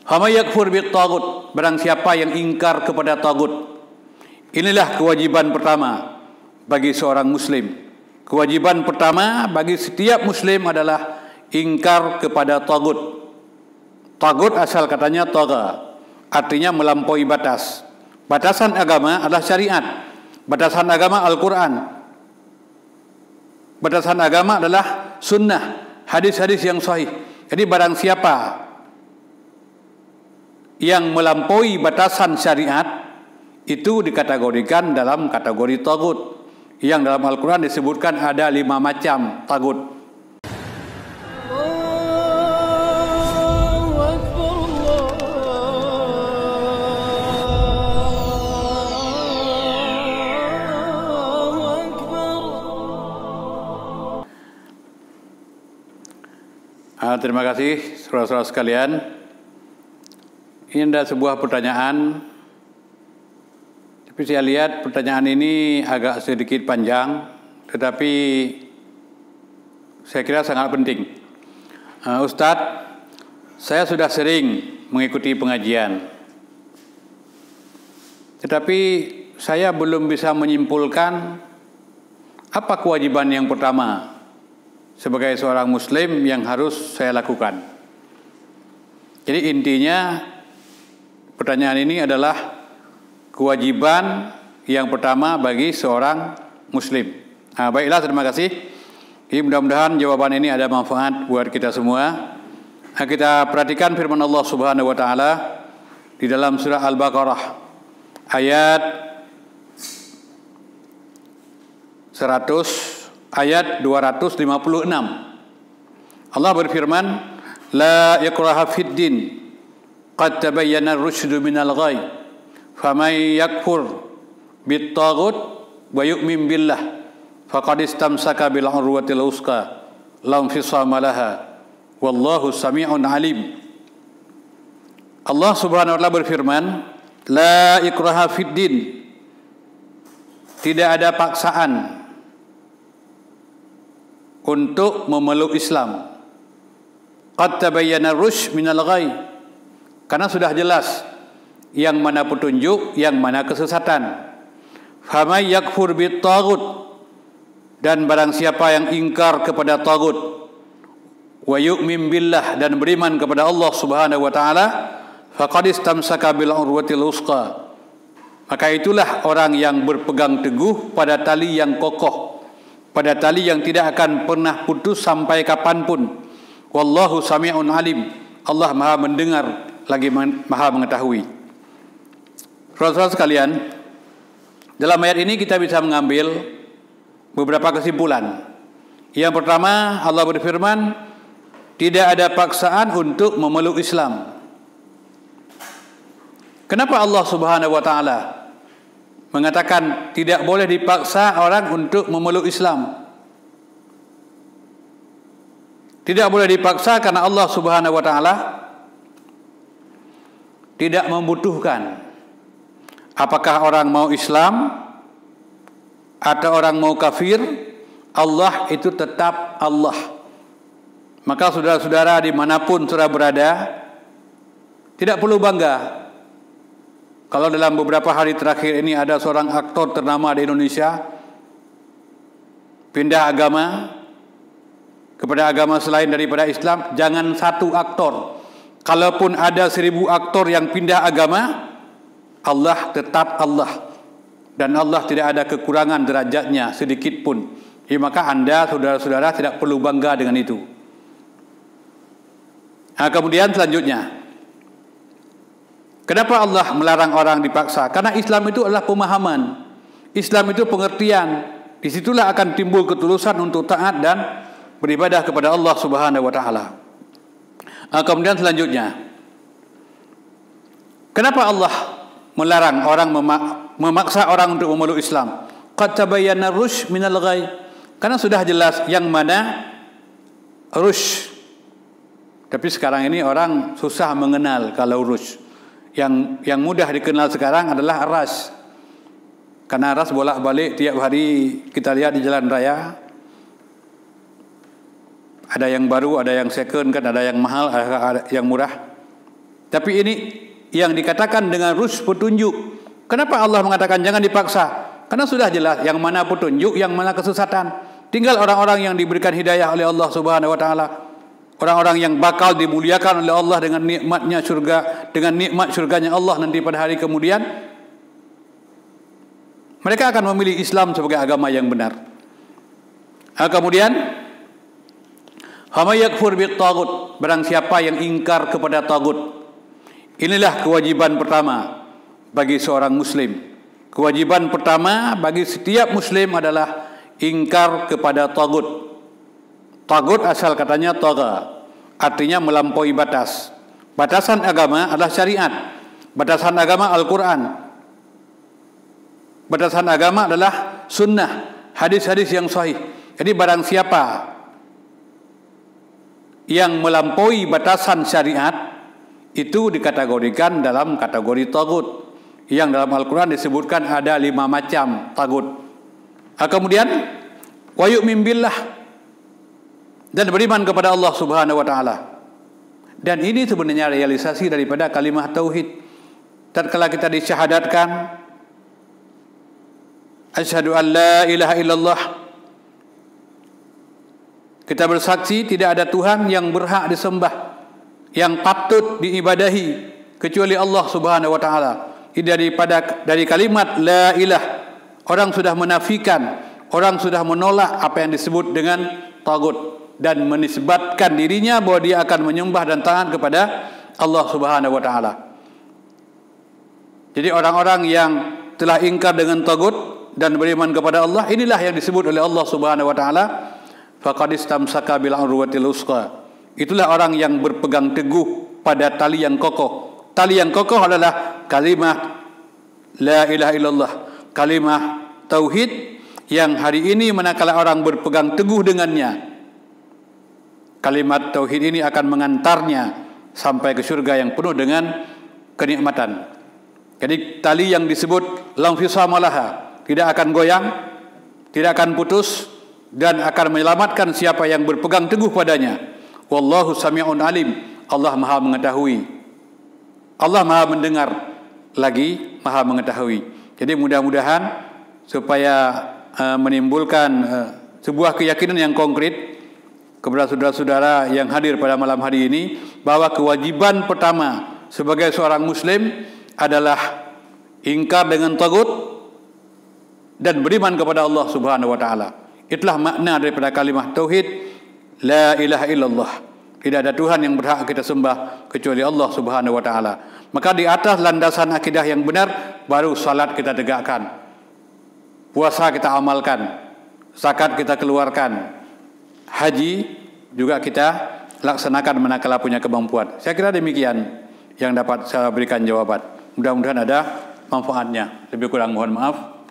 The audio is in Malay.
Faman yakfur bit-taghut, barang siapa yang ingkar kepada tagut. Inilah kewajiban pertama bagi seorang muslim. Kewajiban pertama bagi setiap muslim adalah ingkar kepada tagut. Tagut asal katanya tagha, artinya melampaui batas. Batasan agama adalah syariat. Batasan agama Al-Quran. Batasan agama adalah sunnah, hadis-hadis yang sahih. Jadi barang siapa yang melampaui batasan syariat, itu dikategorikan dalam kategori tagut, yang dalam Al-Quran disebutkan ada 5 macam tagut. Terima kasih saudara-saudara sekalian. Ini ada sebuah pertanyaan, tapi saya lihat pertanyaan ini agak sedikit panjang, tetapi saya kira sangat penting. Ustadz, saya sudah sering mengikuti pengajian, tetapi saya belum bisa menyimpulkan apa kewajiban yang pertama sebagai seorang muslim yang harus saya lakukan. Jadi intinya pertanyaan ini adalah kewajiban yang pertama bagi seorang muslim. Baiklah, terima kasih. Jadi mudah-mudahan jawaban ini ada manfaat buat kita semua. Kita perhatikan firman Allah Subhanahu wa taala di dalam surah Al-Baqarah ayat 256. Allah berfirman, la ikraha fid din qad tabayyana ar-rusydu minal ghayy faman yakfur bit-taghut wa yu'min billah faqad istamsaka bil urwatil wuthqa la infisama laha wallahu sami'un alim. Allah Subhanahu wa taala berfirman, la ikraha fid din, tidak ada paksaan untuk memeluk Islam. Qad tabayyana ar-rusyd minal ghayy, karena sudah jelas yang mana petunjuk, yang mana kesesatan. Faman yakfur bit-taghut, dan barang siapa yang ingkar kepada tagut, wa yu'min billah, dan beriman kepada Allah Subhanahu wa taala, faqad istamsaka bil urwatil wuthqa, maka itulah orang yang berpegang teguh pada tali yang kokoh, pada tali yang tidak akan pernah putus sampai kapanpun. Wallahu sami'un alim, Allah maha mendengar lagi maha mengetahui. Saudara-saudara sekalian, dalam ayat ini kita bisa mengambil beberapa kesimpulan. Yang pertama, Allah berfirman, tidak ada paksaan untuk memeluk Islam. Kenapa Allah Subhanahu wa taala mengatakan tidak boleh dipaksa orang untuk memeluk Islam? Tidak boleh dipaksa karena Allah Subhanahu wa taala tidak membutuhkan apakah orang mau Islam atau orang mau kafir. Allah itu tetap Allah. Maka saudara-saudara dimanapun saudara berada, tidak perlu bangga kalau dalam beberapa hari terakhir ini ada seorang aktor ternama di Indonesia pindah agama kepada agama selain daripada Islam. Jangan satu aktor, kalaupun ada 1000 aktor yang pindah agama, Allah tetap Allah, dan Allah tidak ada kekurangan derajatnya sedikit pun. Maka Anda, saudara-saudara, tidak perlu bangga dengan itu. Kemudian selanjutnya, kenapa Allah melarang orang dipaksa? Karena Islam itu adalah pemahaman, Islam itu pengertian. Disitulah akan timbul ketulusan untuk taat dan beribadah kepada Allah Subhanahu wa taala. Kemudian selanjutnya, kenapa Allah melarang orang memaksa orang untuk memeluk Islam? Qad tabayyana ar-rusyd minal ghayy, karena sudah jelas yang mana rusyd. Tapi sekarang ini orang susah mengenal kalau rusyd. Yang mudah dikenal sekarang adalah ras. Karena ras bolak-balik tiap hari kita lihat di jalan raya. Ada yang baru, ada yang second, kan ada yang mahal, ada yang murah. Tapi ini yang dikatakan dengan rusyd, petunjuk. Kenapa Allah mengatakan jangan dipaksa? Karena sudah jelas yang mana petunjuk, yang mana kesesatan. Tinggal orang-orang yang diberikan hidayah oleh Allah Subhanahu wa taala. Orang-orang yang bakal dimuliakan oleh Allah dengan nikmatnya surga, dengan nikmat surganya Allah nanti pada hari kemudian. Mereka akan memilih Islam sebagai agama yang benar. Kemudian Hama yakfur bit tagut, barang siapa yang ingkar kepada tagut. Inilah kewajiban pertama bagi seorang muslim. Kewajiban pertama bagi setiap muslim adalah ingkar kepada tagut. Tagut asal katanya taga, artinya melampaui batas. Batasan agama adalah syariat. Batasan agama Al-Quran. Batasan agama adalah sunnah, hadis-hadis yang sahih. Jadi barang siapa yang melampaui batasan syariat itu dikategorikan dalam kategori tagut, yang dalam Al-Quran disebutkan ada 5 macam tagut. Kemudian wa yu'min billah, dan beriman kepada Allah Subhanahu wa taala. Dan ini sebenarnya realisasi daripada kalimah tauhid. Tatkala kita disyahadatkan asyhadu an la ilaha illallah, kita bersaksi tidak ada Tuhan yang berhak disembah, yang patut diibadahi kecuali Allah Subhanahu wa taala. Dari kalimat la ilah, orang sudah menafikan, orang sudah menolak apa yang disebut dengan tagut dan menisbatkan dirinya bahwa dia akan menyembah dan taat kepada Allah Subhanahu wa taala. Jadi orang-orang yang telah ingkar dengan tagut dan beriman kepada Allah, inilah yang disebut oleh Allah Subhanahu wa taala faqad istamsaka bil urwatil wuthqa. Itulah orang yang berpegang teguh pada tali yang kokoh. Tali yang kokoh adalah kalimah la ilaha illallah, kalimah tauhid yang hari ini manakala orang berpegang teguh dengannya, kalimat tauhid ini akan mengantarnya sampai ke surga yang penuh dengan kenikmatan. Jadi tali yang disebut lam fisama laha, tidak akan goyang, tidak akan putus, dan akan menyelamatkan siapa yang berpegang teguh padanya. Wallahu sami'un alim. Allah Maha mengetahui. Allah Maha mendengar, lagi Maha mengetahui. Jadi mudah-mudahan supaya menimbulkan sebuah keyakinan yang konkret kepada saudara-saudara yang hadir pada malam hari ini, bahwa kewajiban pertama sebagai seorang muslim adalah ingkar dengan tagut dan beriman kepada Allah Subhanahu wa taala. Itulah makna daripada kalimah tauhid la ilaha illallah. Tidak ada Tuhan yang berhak kita sembah kecuali Allah Subhanahu wa taala. Maka di atas landasan akidah yang benar baru salat kita tegakkan, puasa kita amalkan, zakat kita keluarkan, haji juga kita laksanakan manakala punya kemampuan. Saya kira demikian yang dapat saya berikan jawaban. Mudah-mudahan ada manfaatnya. Lebih kurang mohon maaf.